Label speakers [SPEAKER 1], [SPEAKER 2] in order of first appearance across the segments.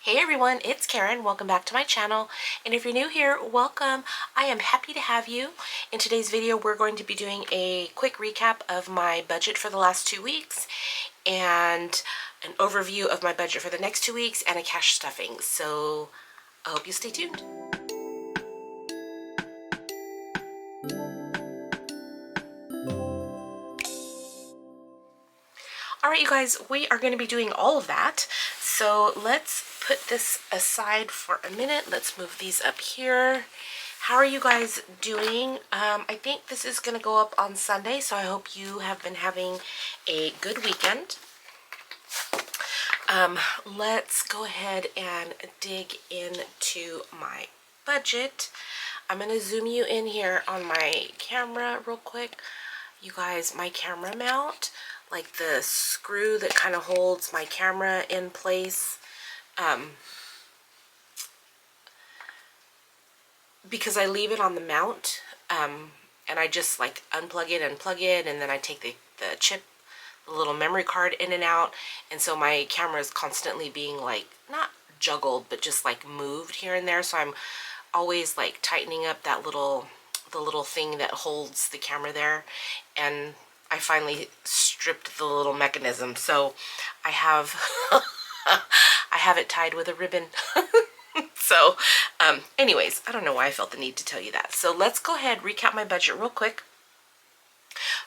[SPEAKER 1] Hey everyone, it's Karen. Welcome back to my channel. And if you're new here, welcome. I am happy to have you. In today's video, we're going to be doing a quick recap of my budget for the last 2 weeks and an overview of my budget for the next 2 weeks and a cash stuffing. So I hope you stay tuned. All right, you guys, we are going to be doing all of that. So let's put this aside for a minute. Let's move these up here. How are you guys doing? I think this is going to go up on Sunday, so I hope you have been having a good weekend. Let's go ahead and dig into my budget. I'm going to zoom you in here on my camera real quick. You guys, my camera mount, like the screw that kind of holds my camera in place, because I leave it on the mount, and I just like unplug it and plug it, and then I take the chip, the little memory card in and out, and so my camera is constantly being like, not juggled, but just like moved here and there, so I'm always like tightening up that the little thing that holds the camera there, and I finally stripped the little mechanism, so I have I have it tied with a ribbon. So anyways, I don't know why I felt the need to tell you that. So let's go ahead, recap my budget real quick.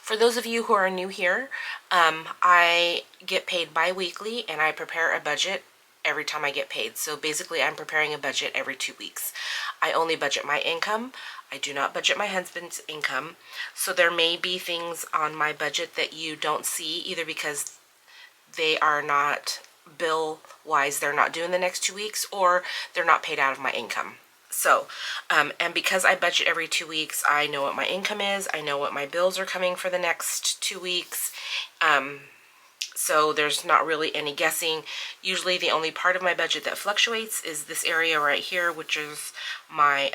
[SPEAKER 1] For those of you who are new here, I get paid bi-weekly and I prepare a budget every time I get paid. So basically I'm preparing a budget every 2 weeks. I only budget my income. I do not budget my husband's income. So there may be things on my budget that you don't see, either because they are not bill-wise, they're not due in the next 2 weeks, or they're not paid out of my income. So, and because I budget every 2 weeks, I know what my income is, I know what my bills are coming for the next 2 weeks, so there's not really any guessing. Usually the only part of my budget that fluctuates is this area right here, which is my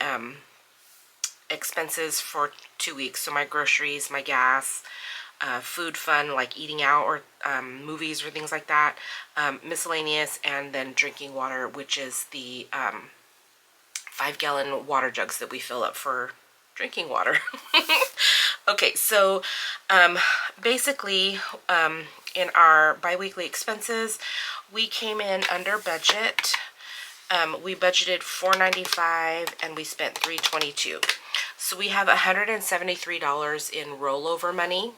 [SPEAKER 1] expenses for 2 weeks. So my groceries, my gas, food fun like eating out or movies or things like that, miscellaneous, and then drinking water, which is the 5-gallon water jugs that we fill up for drinking water. Okay, so basically in our bi-weekly expenses, we came in under budget. We budgeted $495 and we spent $322. So we have $173 in rollover money.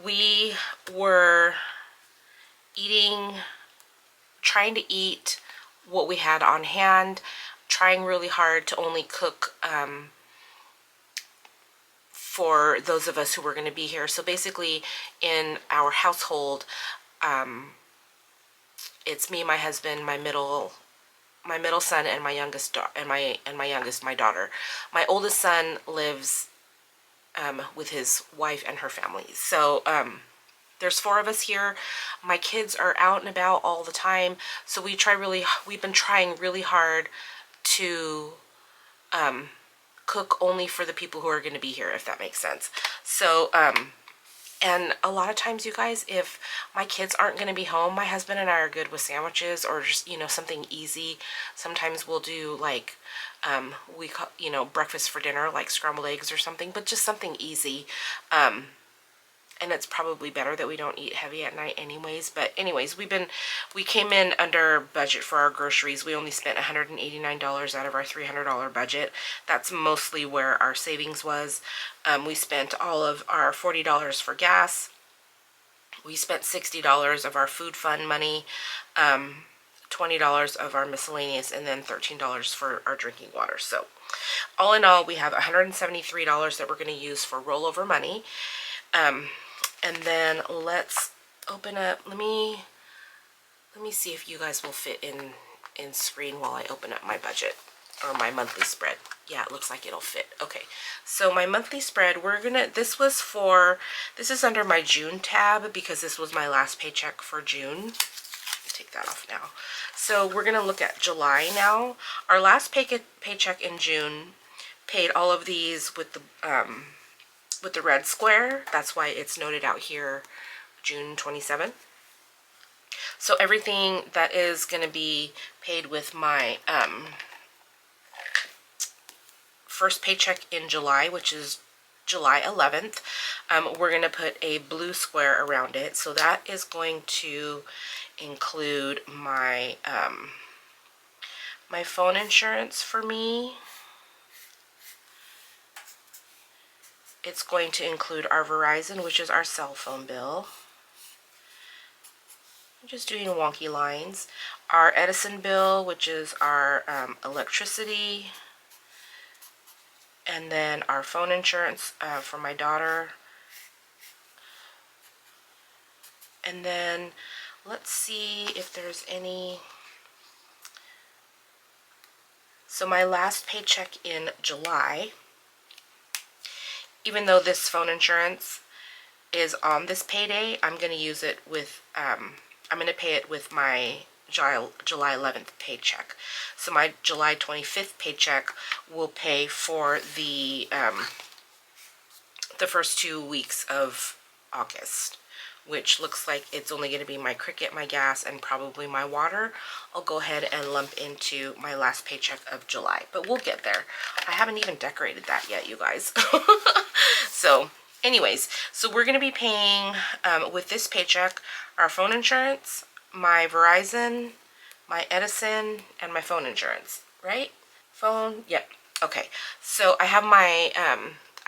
[SPEAKER 1] We were trying to eat what we had on hand, trying really hard to only cook for those of us who were going to be here. So basically in our household, it's me, my husband, my middle son, and my youngest my daughter. My oldest son lives with his wife and her family. So there's 4 of us here. My kids are out and about all the time, so we've been trying really hard to cook only for the people who are going to be here, if that makes sense. So and a lot of times, you guys, if my kids aren't going to be home, my husband and I are good with sandwiches or just, something easy. Sometimes we'll do like we call, breakfast for dinner, like scrambled eggs or something, but just something easy. And it's probably better that we don't eat heavy at night anyways. But anyways, we came in under budget for our groceries. We only spent $189 out of our $300 budget. That's mostly where our savings was. We spent all of our $40 for gas. We spent $60 of our food fund money, $20 of our miscellaneous, and then $13 for our drinking water. So all in all, we have $173 that we're going to use for rollover money. And then let's open up, let me see if you guys will fit in screen while I open up my budget or my monthly spread. Yeah, it looks like it'll fit. Okay, so my monthly spread, this is under my June tab because this was my last paycheck for June. Take that off now. So we're gonna look at July now. Our last paycheck in June paid all of these with the red square. That's why it's noted out here June 27th. So everything that is going to be paid with my first paycheck in July, which is July 11th, we're going to put a blue square around it. So that is going to include my my phone insurance for me. It's going to include our Verizon, which is our cell phone bill. I'm just doing wonky lines. Our Edison bill, which is our electricity. And then our phone insurance for my daughter. And then let's see if there's any. So my last paycheck in July, even though this phone insurance is on this payday, I'm going to use it with, I'm going to pay it with my July 11th paycheck. So my July 25th paycheck will pay for the first 2 weeks of August, which looks like it's only going to be my Cricket, my gas, and probably my water. I'll go ahead and lump into my last paycheck of July, but we'll get there. I haven't even decorated that yet, you guys. So anyways, so we're going to be paying with this paycheck our phone insurance, my Verizon, my Edison, and my phone insurance, right? Phone, yep. Okay, so I have my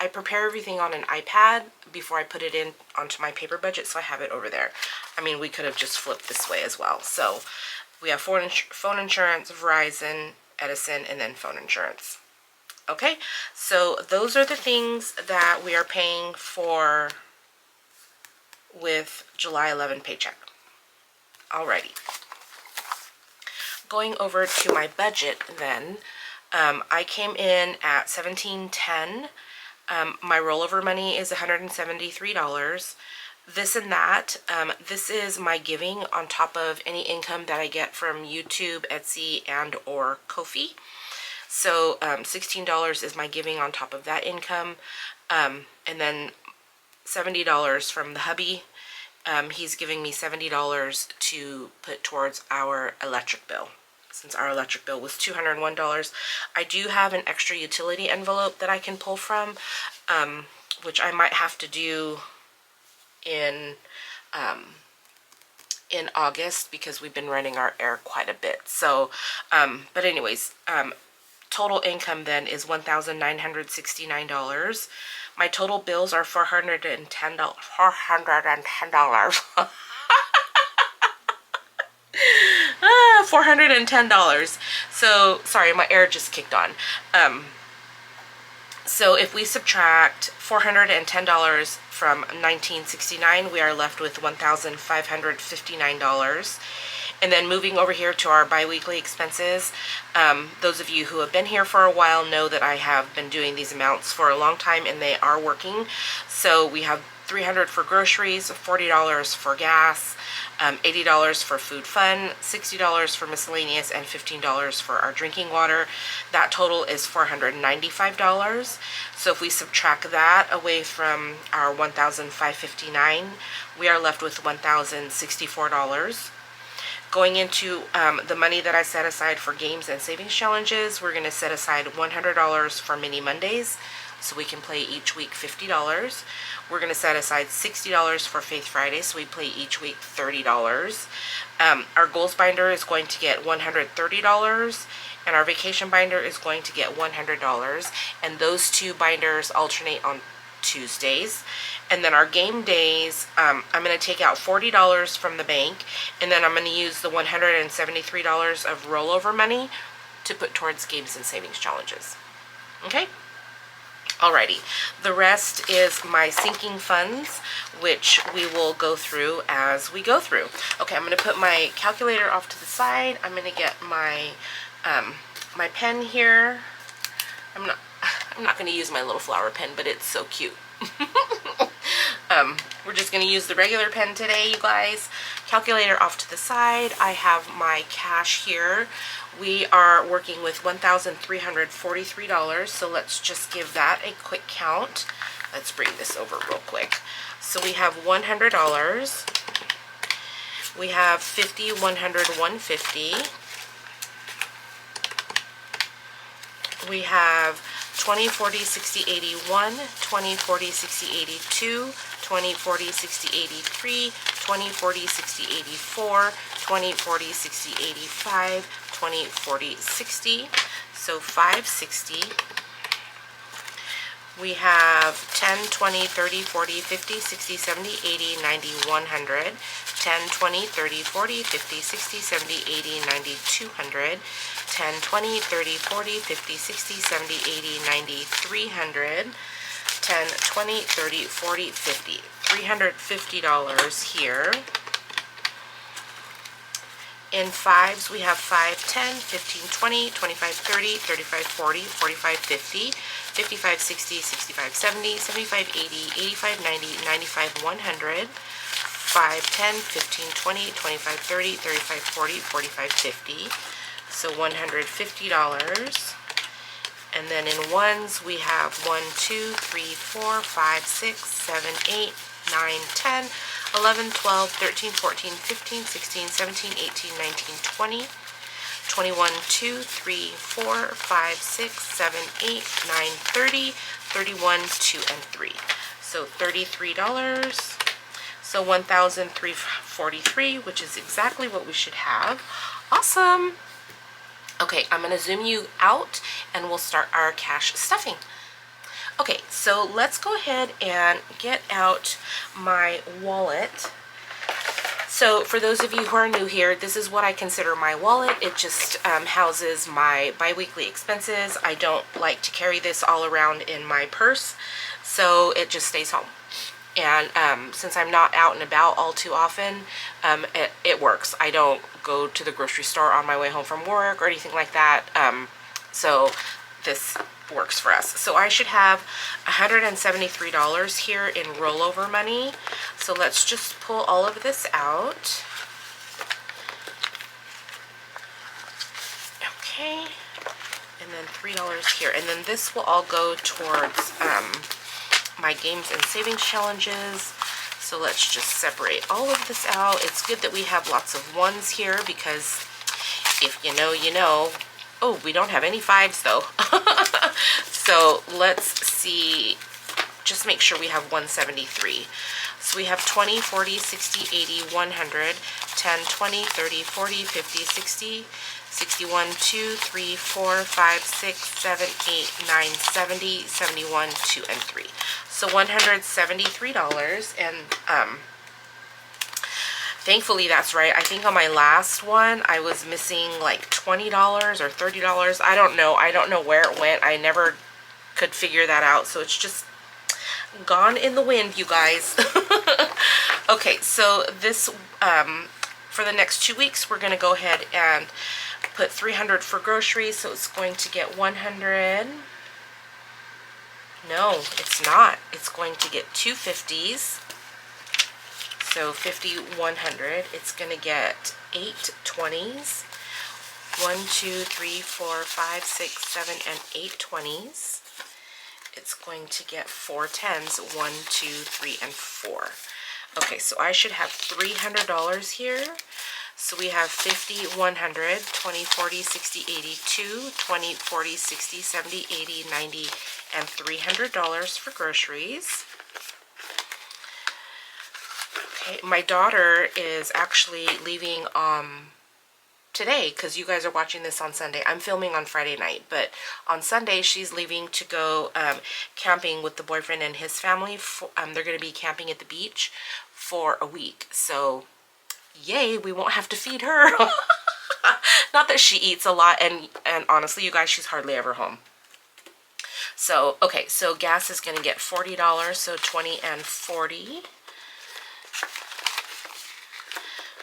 [SPEAKER 1] I prepare everything on an iPad before I put it in onto my paper budget, so I have it over there. I mean, we could have just flipped this way as well. So we have phone insurance, Verizon, Edison, and then phone insurance. Okay, so those are the things that we are paying for with July 11 paycheck. Alrighty. Going over to my budget then, I came in at $17.10. My rollover money is $173. This and that, this is my giving on top of any income that I get from YouTube, Etsy, and or Ko-fi. So $16 is my giving on top of that income, and then $70 from the hubby. He's giving me $70 to put towards our electric bill. Since our electric bill was $201. I do have an extra utility envelope that I can pull from, which I might have to do in August because we've been running our air quite a bit. So, but anyways, total income then is $1,969. My total bills are $410. $410. So sorry, my air just kicked on. So if we subtract $410 from $1,969, we are left with $1,559. And then moving over here to our biweekly expenses, those of you who have been here for a while know that I have been doing these amounts for a long time and they are working. So we have $300 for groceries, $40 for gas, $80 for food fun, $60 for miscellaneous, and $15 for our drinking water. That total is $495. So if we subtract that away from our $1,559, we are left with $1,064. Going into the money that I set aside for games and savings challenges, we're going to set aside $100 for Mini Mondays, so we can play each week $50. We're going to set aside $60 for Faith Friday, so we play each week $30. Our goals binder is going to get $130, and our vacation binder is going to get $100, and those two binders alternate on Tuesdays. And then our game days, I'm going to take out $40 from the bank, and then I'm going to use the $173 of rollover money to put towards games and savings challenges. Okay? Alrighty, the rest is my sinking funds, which we will go through as we go through. Okay, I'm going to put my calculator off to the side. I'm going to get my my pen here. I'm not going to use my little flower pen, but it's so cute. We're just going to use the regular pen today, you guys. Calculator off to the side. I have my cash here. We are working with $1,343, so let's just give that a quick count. Let's bring this over real quick. So we have $100. We have 50, 100, 150. We have 20, 40, 60, 81, 20, 40, 60, 82, 20, 40, 60, 83, 20, 40, 60, 84, 20, 40, 60, 85, 20, 40, 60. So 560. We have 10, 20, 30, 40, 50, 60, 70, 80, 90, 100. 10, 20, 30, 40, 50, 60, 70, 80, 90, 200. 10, 20, 30, 40, 50, 60, 70, 80, 90, 300. 10, 20, 30, 40, 50. $350 here. In fives, we have 5, 10, 15, 20, 25, 30, 35, 40, 45, 50, 55, 60, 65, 70, 75, 80, 85, 90, 95, 100, 5, 10, 15, 20, 25, 30, 35, 40, 45, 50. So $150. And then in ones, we have 1, 2, 3, 4, 5, 6, 7, 8, 9, 10, 11, 12, 13, 14, 15, 16, 17, 18, 19, 20, 21, 2, 3, 4, 5, 6, 7, 8, 9, 30, 31, 2, and 3. So $33. So $1,343, which is exactly what we should have. Awesome. Okay, I'm going to zoom you out and we'll start our cash stuffing. Okay, so let's go ahead and get out my wallet. So for those of you who are new here, this is what I consider my wallet. It just houses my bi-weekly expenses. I don't like to carry this all around in my purse, so it just stays home. And since I'm not out and about all too often, it works. I don't go to the grocery store on my way home from work or anything like that. So this works for us. So I should have $173 here in rollover money. So let's just pull all of this out. Okay. And then $3 here. And then this will all go towards my games and savings challenges. So let's just separate all of this out. It's good that we have lots of ones here because if you know, you know. Oh, we don't have any fives though. So let's see, just make sure we have 173. So we have 20, 40, 60, 80, 100, 10, 20, 30, 40, 50, 60, 61, 2, 3, 4, 5, 6, 7, 8, 9, 70, 71, 2, and 3. So $173, and thankfully that's right. I think on my last one I was missing like $20 or $30. I don't know where it went. I never could figure that out, so it's just gone in the wind, you guys. Okay, so this for the next 2 weeks we're gonna go ahead and put $300 for groceries, so it's going to get $100. No, it's not. It's going to get 2 50s. So 50, 100. It's going to get 8 20s. 1, 2, 3, 4, 5, 6, 7, and 8 20s. It's going to get 4 10s. 1, 2, 3, and 4. Okay, so I should have $300 here. So we have 50, 100, 20, 40, 60, 82, 20, 40, 60, 70, 80, 90, and $300 for groceries. Okay, my daughter is actually leaving today, because you guys are watching this on Sunday. I'm filming on Friday night, but on Sunday she's leaving to go camping with the boyfriend and his family. They're going to be camping at the beach for a week. So yay, we won't have to feed her. Not that she eats a lot, and honestly, you guys, she's hardly ever home. So, okay, so gas is going to get $40, so 20 and 40.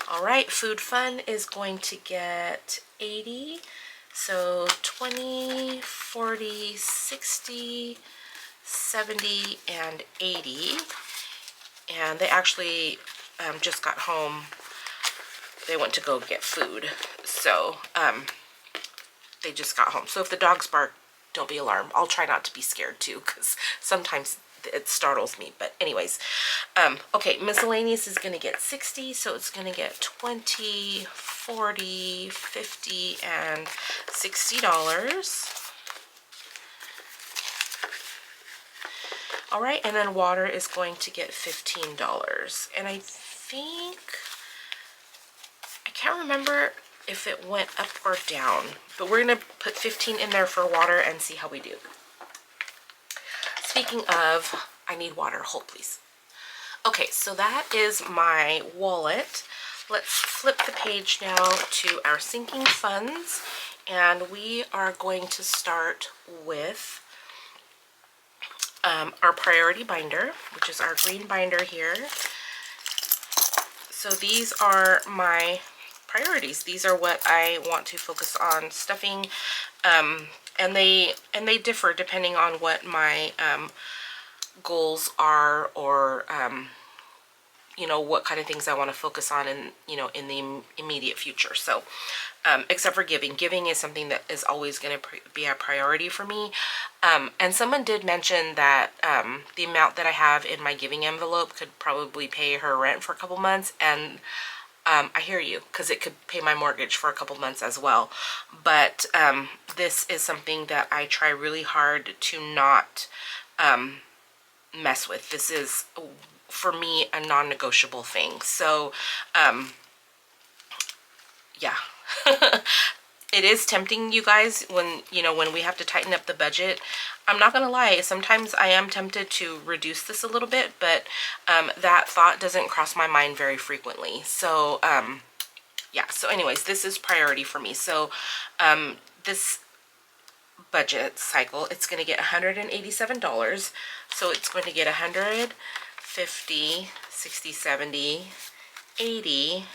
[SPEAKER 1] All right, food fun is going to get 80. So 20, 40, 60, 70, and 80. And they actually just got home. They went to go get food. So they just got home. So if the dogs bark, don't be alarmed. I'll try not to be scared too, because sometimes it startles me. But anyways, okay, miscellaneous is going to get 60, so it's going to get 20, 40, 50, and $60. All right, and then water is going to get $15. And I think, I can't remember if it went up or down, but we're going to put 15 in there for water and see how we do. Speaking of, I need water. Hold, please. Okay, so that is my wallet. Let's flip the page now to our sinking funds, and we are going to start with our priority binder, which is our green binder here. So these are my priorities. These are what I want to focus on stuffing, and they differ depending on what my goals are, or you know, what kind of things I want to focus on in, you know, in the immediate future. So except for giving is something that is always going to be a priority for me. And someone did mention that the amount that I have in my giving envelope could probably pay her rent for a couple months, and I hear you, because it could pay my mortgage for a couple months as well. But this is something that I try really hard to not mess with. This is, for me, a non-negotiable thing. So yeah. It is tempting, you guys, when, you know, when we have to tighten up the budget. I'm not gonna lie, sometimes I am tempted to reduce this a little bit, but that thought doesn't cross my mind very frequently. So yeah, so anyways, this is priority for me. So this budget cycle, it's going to get $187. So it's going to get 150, 60, 70, 80,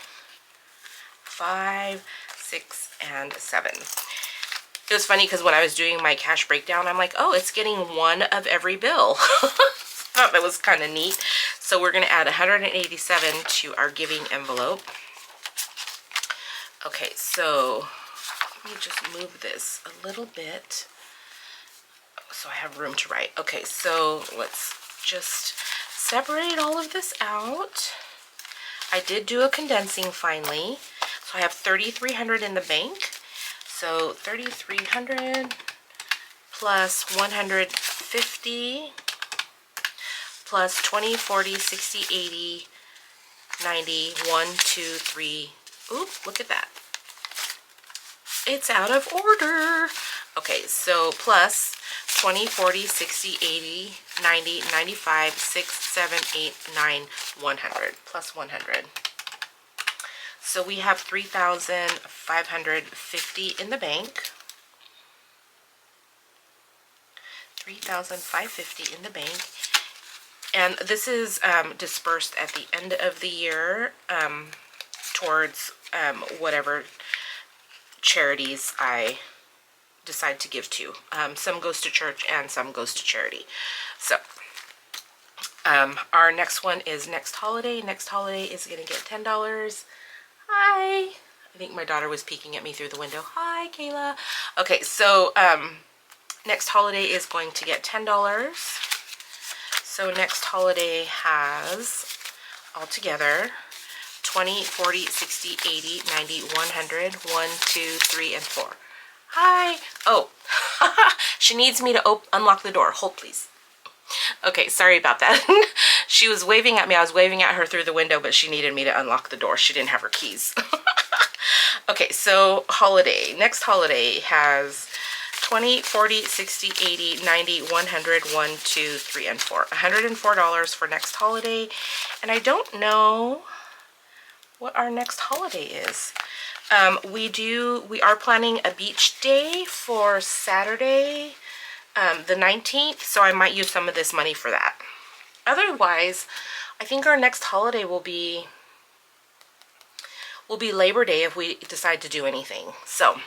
[SPEAKER 1] 5, 6, and 7. It was funny because when I was doing my cash breakdown, I'm like, oh, it's getting one of every bill. I thought that was kind of neat. So we're going to add 187 to our giving envelope. Okay, so let me just move this a little bit so I have room to write. Okay, so let's just separate all of this out. I did do a condensing finally. So I have $3,300 in the bank. So 3,300 plus 150 plus 20, 40, 60, 80, 90, 1, 2, 3. Ooh, look at that. It's out of order. Okay, so plus 20, 40, 60, 80, 90, 95, 6, 7, 8, 9, 100. Plus 100. So we have 3,550 in the bank. 3,550 in the bank. And this is dispersed at the end of the year towards whatever charities I decide to give to. Some goes to church and some goes to charity. So our next one is Next Holiday. Next Holiday is going to get $10. Hi. I think my daughter was peeking at me through the window. Hi, Kayla. Okay, so Next Holiday is going to get $10. So Next Holiday has altogether 20, 40, 60, 80, 90, 100, 1, 2, 3, and 4. Hi. Oh, she needs me to unlock the door. Hold, please. Okay, sorry about that. She was waving at me. I was waving at her through the window, but she needed me to unlock the door. She didn't have her keys. Okay, so Holiday. Next Holiday has 20, 40, 60, 80, 90, 100, 1, 2, 3, and 4. $104 for Next Holiday. And I don't know what our next holiday is. We are planning a beach day for Saturday, the 19th, so I might use some of this money for that. Otherwise, I think our next holiday will be Labor Day if we decide to do anything. So,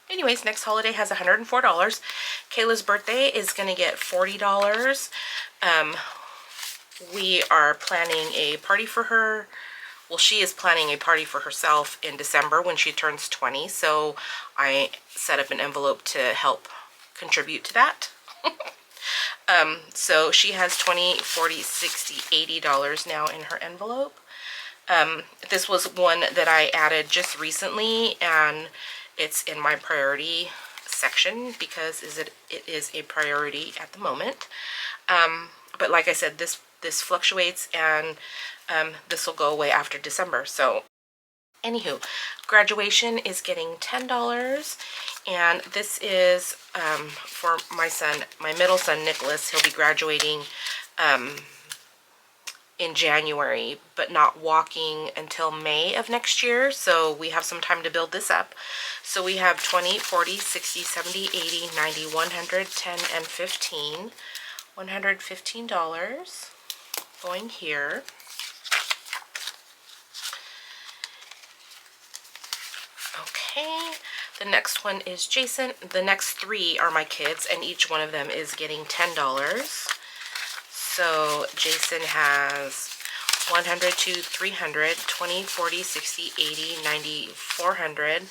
[SPEAKER 1] anyways, Next Holiday has $104. Kayla's birthday is going to get $40. We are planning a party for her. Well, she is planning a party for herself in December when she turns 20, so I set up an envelope to help contribute to that. So she has $20, $40, $60, $80 now in her envelope. This was one that I added just recently, and it's in my priority section because it is a priority at the moment. But like I said, this fluctuates, and this will go away after December. So anywho, graduation is getting $10, and this is for my son, my middle son, Nicholas. He'll be graduating in January, but not walking until May of next year. So we have some time to build this up. So we have 20, 40, 60, 70, 80, 90, 100, 10, and 15. $115 going here. Okay, the next one is Jason. The next three are my kids, and each one of them is getting $10. So Jason has 100, 2, 300, 20, 40, 60, 80, 90, 400,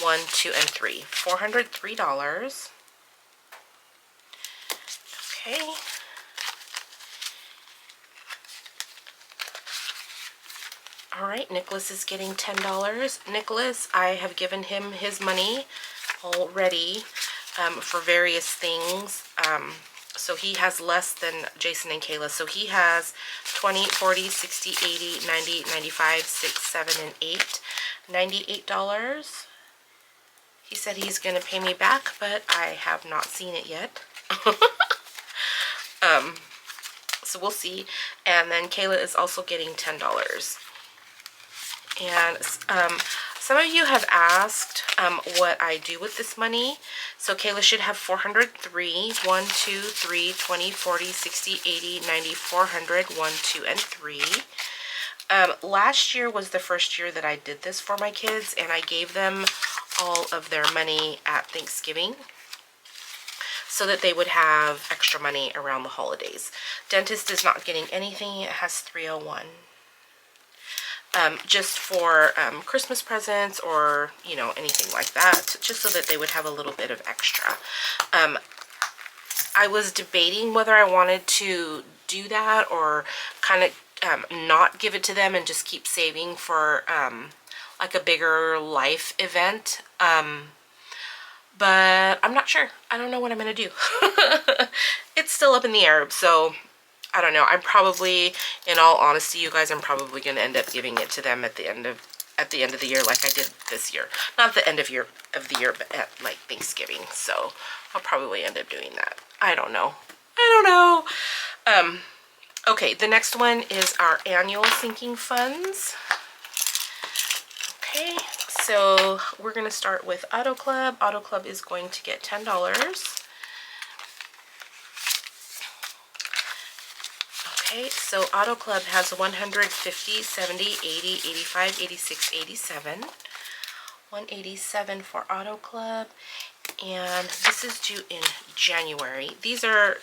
[SPEAKER 1] 1, 2, and 3. $403. Okay. All right, Nicholas is getting $10. Nicholas, I have given him his money already for various things. So he has less than Jason and Kayla. So he has 20, 40, 60, 80, 90, 95, 6, 7, and 8. $98. He said he's going to pay me back, but I have not seen it yet. So we'll see. And then Kayla is also getting $10. And some of you have asked what I do with this money. So Kayla should have 403. 1, 2, 3, 20, 40, 60, 80, 90, 400, 1, 2, and 3. Last year was the first year that I did this for my kids, and I gave them all of their money at Thanksgiving so that they would have extra money around the holidays. Dentist is not getting anything. It has 301. Just for Christmas presents or, you know, anything like that, just so that they would have a little bit of extra. I was debating whether I wanted to do that or kind of not give it to them and just keep saving for like a bigger life event. But I'm not sure. I don't know what I'm going to do. It's still up in the air, so I don't know. I'm probably, in all honesty, you guys, I'm probably going to end up giving it to them at the end of the year, like I did this year. Not the end of the year, but at like Thanksgiving. So I'll probably end up doing that. I don't know. Okay, the next one is our annual sinking funds. Okay, so we're going to start with Auto Club. Auto Club is going to get $10. Okay, so Auto Club has 150, 70, 80, 85, 86, 87. 187 for Auto Club. And this is due in January. These are,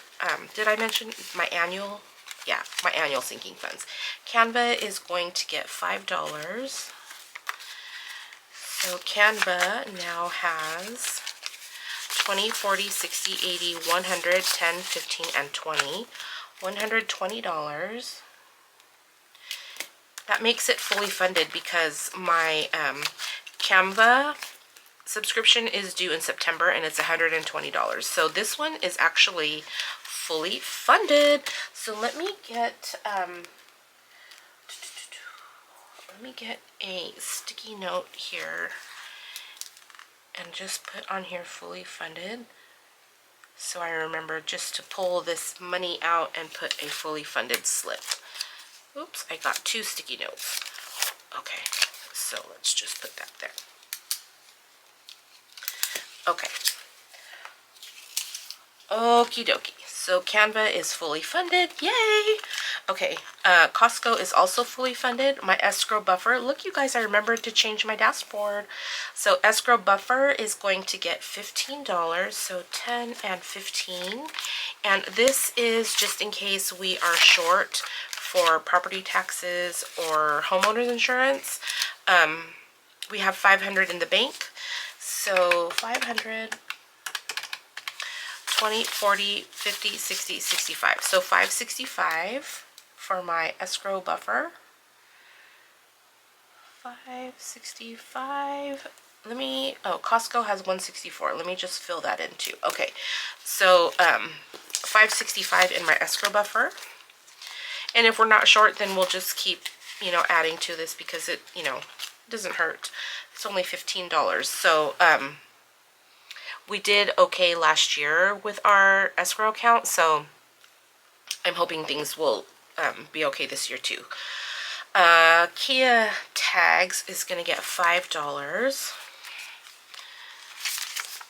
[SPEAKER 1] did I mention my annual? Yeah, my annual sinking funds. Canva is going to get $5. So Canva now has 20, 40, 60, 80, 100, 10, 15, and 20. $120. That makes it fully funded because my Canva subscription is due in September and it's $120. So this one is actually fully funded. So let me get a sticky note here and just put on here fully funded. So I remember just to pull this money out and put a fully funded slip. Oops, I got 2 sticky notes. Okay, so let's just put that there. Okay. Okie dokie. So Canva is fully funded. Yay! Okay, Costco is also fully funded. My escrow buffer. Look, you guys, I remembered to change my dashboard. So escrow buffer is going to get $15. So 10 and 15. And this is just in case we are short for property taxes or homeowners insurance. We have $500 in the bank. So 500, 20, 40, 50, 60, 65. So $5.65 for my escrow buffer. $5.65. Let me, oh, Costco has $1.64. Let me just fill that in too. Okay, so $5.65 in my escrow buffer. And if we're not short, then we'll just keep, you know, adding to this because it, you know, doesn't hurt. It's only $15. So we did okay last year with our escrow account, so I'm hoping things will be okay this year too. Kia tags is going to get $5.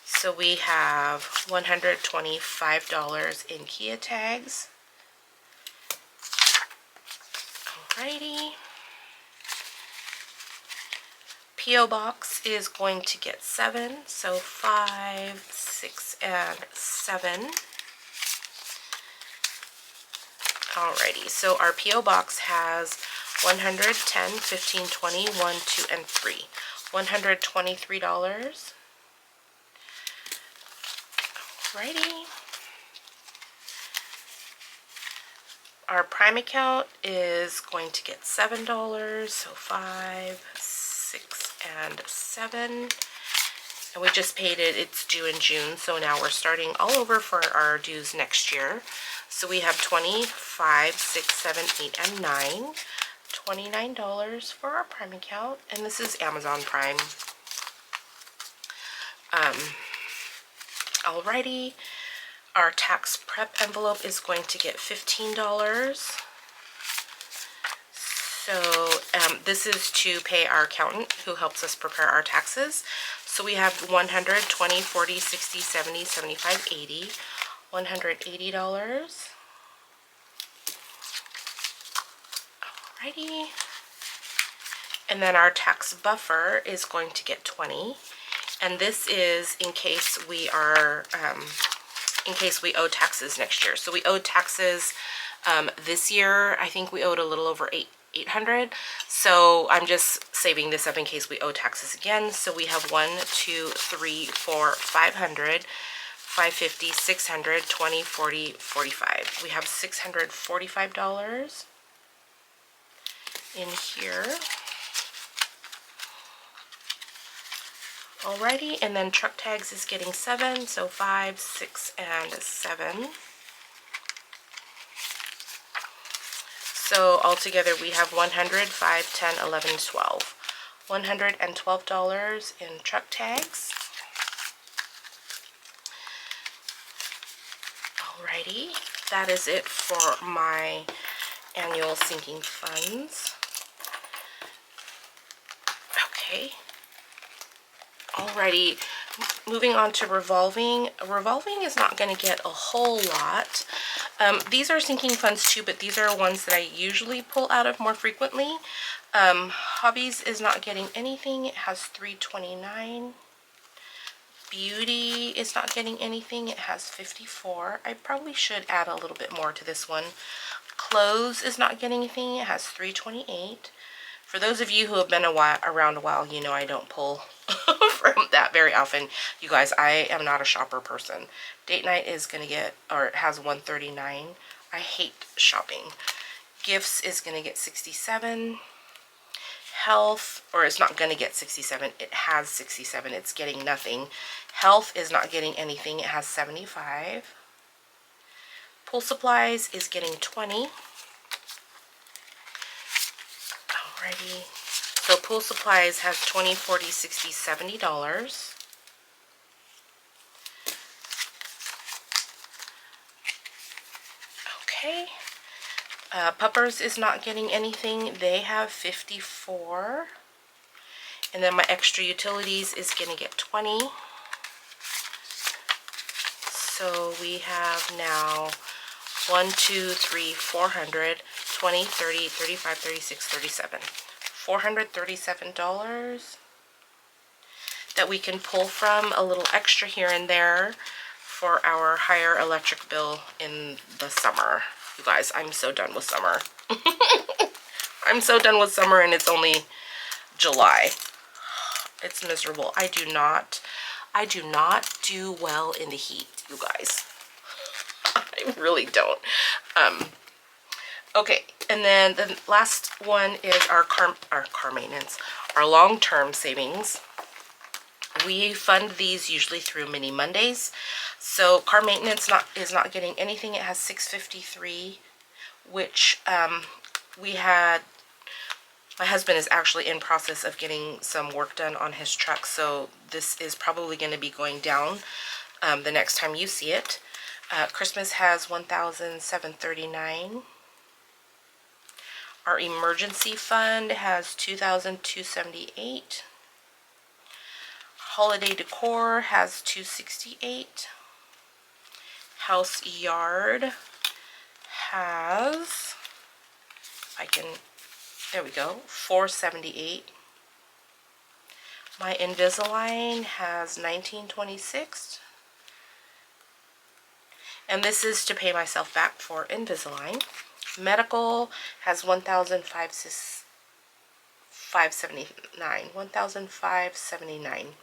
[SPEAKER 1] So we have $125 in Kia tags. Alrighty. P.O. Box is going to get 7, so 5, 6, and 7. Alrighty, so our P.O. Box has 110, 15, 20, 1, 2, and 3. $123. Alrighty. Our Prime account is going to get $7, so 5, 6, and 7. And we just paid it. It's due in June, so now we're starting all over for our dues next year. So we have 25, 6, 7, 8, and 9. $29 for our Prime account, and this is Amazon Prime. Alrighty, our tax prep envelope is going to get $15. So this is to pay our accountant who helps us prepare our taxes. So we have 120, 40, 60, 70, 75, 80, $180. Alrighty. And then our tax buffer is going to get 20. And this is in case we are, in case we owe taxes next year. So we owed taxes this year. I think we owed a little over $800. So I'm just saving this up in case we owe taxes again. So we have 1, 2, 3, 4, 500, 550, 600, 20, 40, 45. We have $645 in here. Alrighty, and then truck tags is getting 7, so 5, 6, and 7. So altogether we have 100, 5, 10, 11, 12. $112 in truck tags. Alrighty, that is it for my annual sinking funds. Okay. Alrighty, moving on to revolving. Revolving is not going to get a whole lot. These are sinking funds too, but these are ones that I usually pull out of more frequently. Hobbies is not getting anything. It has $329. Beauty is not getting anything. It has $54. I probably should add a little bit more to this one. Clothes is not getting anything. It has $328. For those of you who have been around a while, you know I don't pull from that very often. You guys, I am not a shopper person. Date night is going to get, or it has $139. I hate shopping. Gifts is going to get $67. Health, or it's not going to get $67. It has $67. It's getting nothing. Health is not getting anything. It has $75. Pool supplies is getting $20. Alrighty, so pool supplies has $20, $40, $60, $70. Okay, Puppers is not getting anything. They have $54. And then my extra utilities is going to get $20. So we have now 1, 2, 3, 400, 20, 30, 35, 36, 37. $437 that we can pull from, a little extra here and there for our higher electric bill in the summer. You guys, I'm so done with summer. I'm so done with summer and it's only July. It's miserable. I do not do well in the heat, you guys. I really don't. Okay, and then the last one is our car maintenance, our long-term savings. We fund these usually through Mini Mondays. So car maintenance is not getting anything. It has $6.53, which we had. My husband is actually in process of getting some work done on his truck, so this is probably going to be going down the next time you see it. Christmas has $1,739. Our emergency fund has $2,278. Holiday decor has $268. House yard has, there we go, $478. My Invisalign has $19.26. And this is to pay myself back for Invisalign. Medical has $1,579.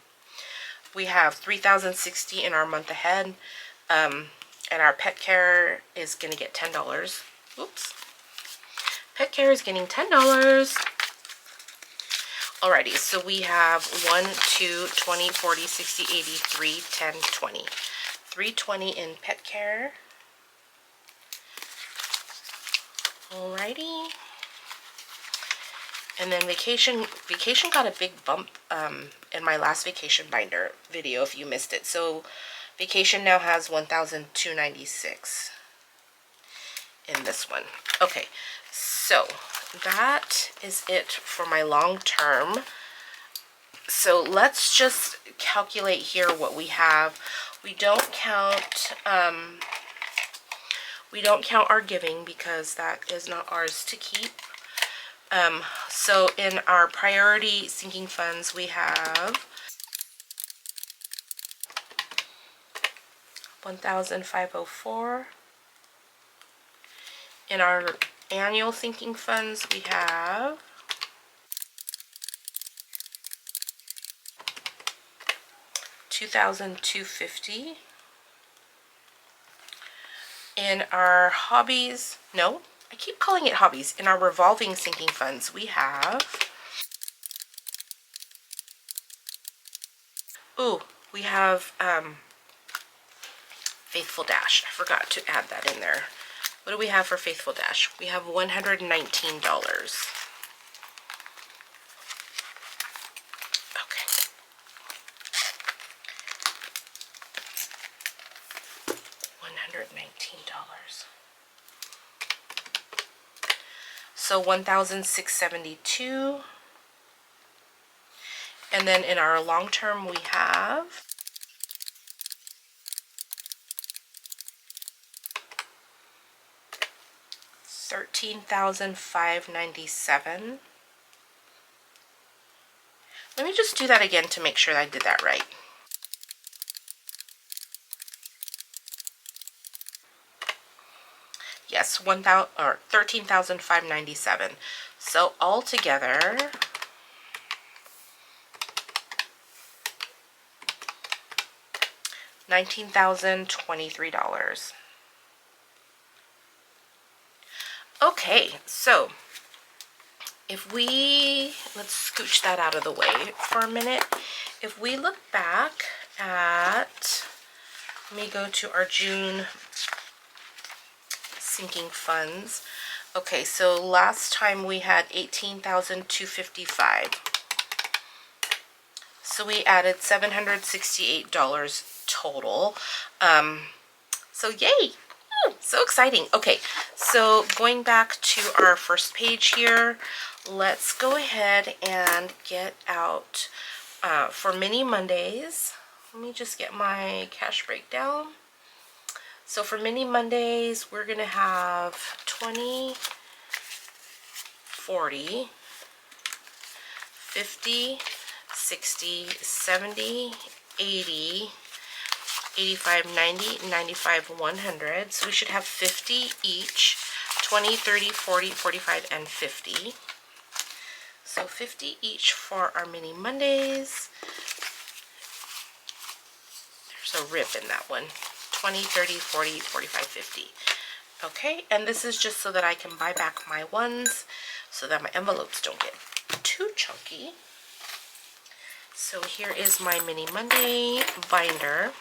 [SPEAKER 1] We have $3,060 in our month ahead. And our pet care is going to get $10. Oops. Pet care is getting $10. Alrighty, so we have 1, 2, 20, 40, 60, 80, 3, 10, 20. $320 in pet care. Alrighty. And then vacation got a big bump in my last vacation binder video if you missed it. So vacation now has $1,296 in this one. Okay, so that is it for my long term. So let's just calculate here what we have. We don't count our giving because that is not ours to keep. So in our priority sinking funds, we have $1,504. In our annual sinking funds, we have $2,250. In our hobbies, no, I keep calling it hobbies. In our revolving sinking funds, we have, we have Faithful Dash. I forgot to add that in there. What do we have for Faithful Dash? We have $119. Okay. $119. So $1,672. And then in our long term we have $13,597. Let me just do that again to make sure I did that right. Yes, $13,597. So altogether, $19,023. Okay, so if let's scooch that out of the way for a minute. If we look back at, let me go to our June sinking funds. Okay, so last time we had $18,255. So we added $768 total. So yay! So exciting. Okay, so going back to our first page here, let's go ahead and get out for Mini Mondays. Let me just get my cash breakdown. So for Mini Mondays, we're going to have 20, 40, 50, 60, 70, 80, 85, 90, 95, 100. So we should have 50 each, 20, 30, 40, 45, and 50. So 50 each for our Mini Mondays. There's a rip in that one. 20, 30, 40, 45, 50. Okay, and this is just so that I can buy back my ones so that my envelopes don't get too chunky. So here is my Mini Monday binder.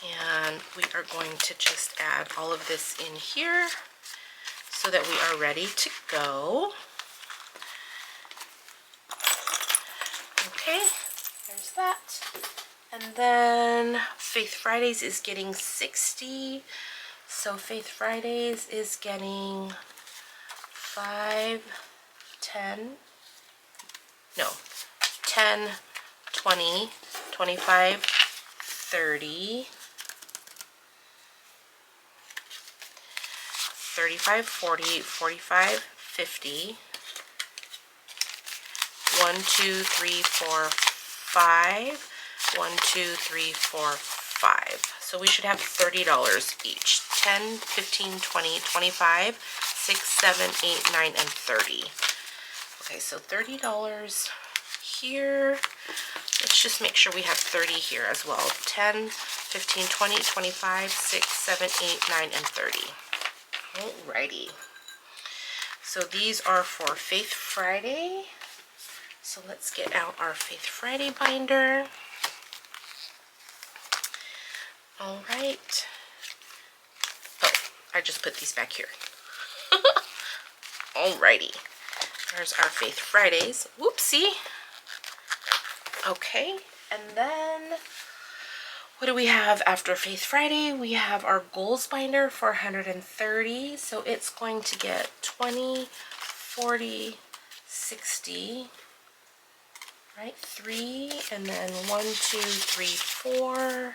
[SPEAKER 1] And we are going to just add all of this in here so that we are ready to go. Okay, there's that. And then Faith Fridays is getting 60. So Faith Fridays is getting 5, 10, no, 10, 20, 25, 30, 35, 40, 45, 50, 1, 2, 3, 4, 5, 1, 2, 3, 4, 5. So we should have $30 each. 10, 15, 20, 25, 6, 7, 8, 9, and 30. Okay, so $30 here. Let's just make sure we have 30 here as well. 10, 15, 20, 25, 6, 7, 8, 9, and 30. Alrighty. So these are for Faith Friday. So let's get out our Faith Friday binder. Alright. Oh, I just put these back here. Alrighty. There's our Faith Fridays. Whoopsie. Okay, and then what do we have after Faith Friday? We have our goals binder for 130. So it's going to get 20, 40, 60, right? 3, and then 1, 2, 3, 4,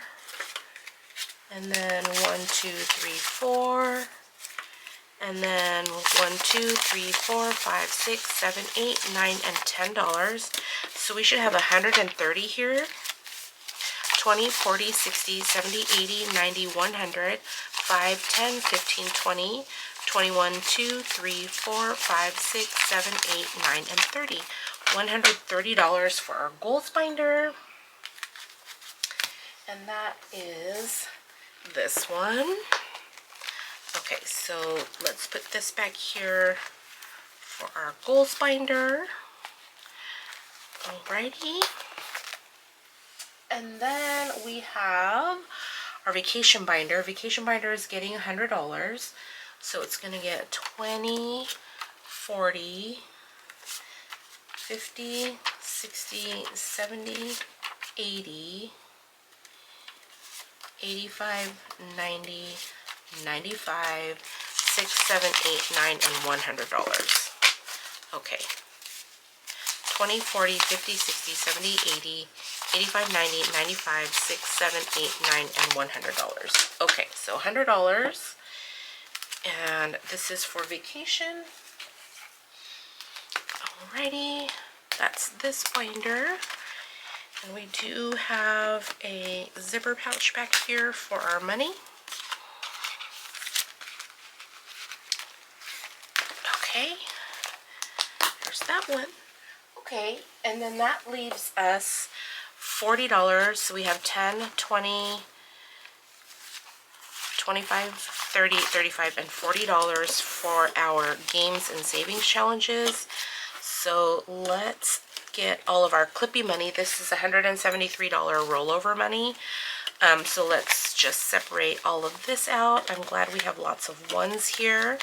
[SPEAKER 1] and then 1, 2, 3, 4, and then 1, 2, 3, 4, 5, 6, 7, 8, 9, and $10. So we should have 130 here. 20, 40, 60, 70, 80, 90, 100, 5, 10, 15, 20, 21, 2, 3, 4, 5, 6, 7, 8, 9, and 30. $130 for our goals binder. And that is this one. Okay, so let's put this back here for our goals binder. Alrighty. And then we have our vacation binder. Vacation binder is getting $100. So it's going to get 20, 40, 50, 60, 70, 80, 85, 90, 95, 6, 7, 8, 9, and $100. Okay. 20, 40, 50, 60, 70, 80, 85, 90, 95, 6, 7, 8, 9, and $100. Okay, so $100. And this is for vacation. Alrighty, that's this binder. And we do have a zipper pouch back here for our money. Okay, there's that one. Okay, and then that leaves us $40. So we have 10, 20, 25, 30, 35, and $40 for our games and savings challenges. So let's get all of our Clippy money. This is $173 rollover money. So let's just separate all of this out. I'm glad we have lots of ones here.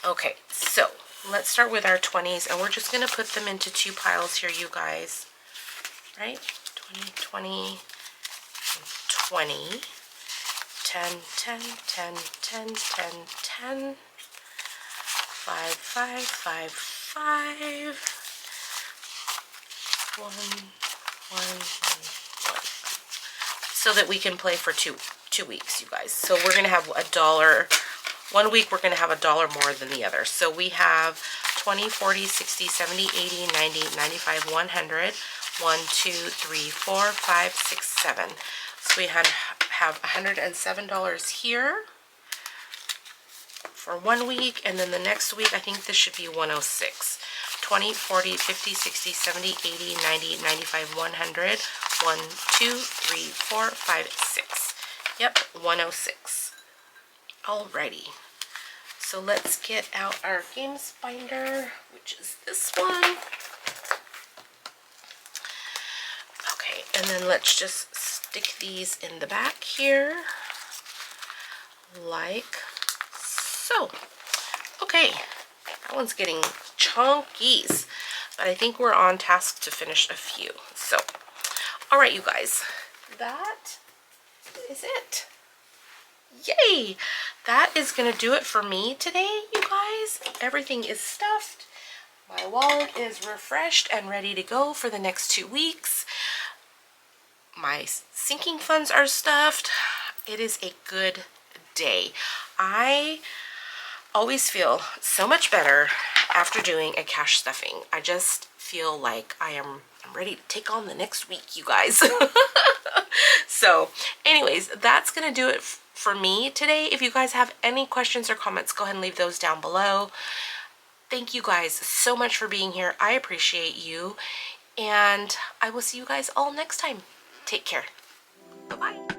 [SPEAKER 1] Okay, so let's start with our 20s, and we're just going to put them into 2 piles here, you guys. Right? 20, 20, and 20. 10, 10, 10, 10, 10, 10. 5, 5, 5, 5. 1, 1, 1. So that we can play for two weeks, you guys. So we're going to have $1. 1 week we're going to have $1 more than the other. So we have 20, 40, 60, 70, 80, 90, 95, 100. 1, 2, 3, 4, 5, 6, 7. So we have $107 here for 1 week, and then the next week I think this should be 106. 20, 40, 50, 60, 70, 80, 90, 95, 100. 1, 2, 3, 4, 5, 6. Yep, 106. Alrighty. So let's get out our games binder, which is this one. Okay, and then let's just stick these in the back here, like so. Okay, that one's getting chunkies, but I think we're on task to finish a few. So, all right, you guys, that is it. Yay! That is gonna do it for me today, you guys. Everything is stuffed. My wallet is refreshed and ready to go for the next 2 weeks. My sinking funds are stuffed. It is a good day. I always feel so much better after doing a cash stuffing. I just feel like I'm ready to take on the next week, you guys. So anyways, that's gonna do it for me today. If you guys have any questions or comments, go ahead and leave those down below. Thank you guys so much for being here. I appreciate you, and I will see you guys all next time. Take care. Bye-bye.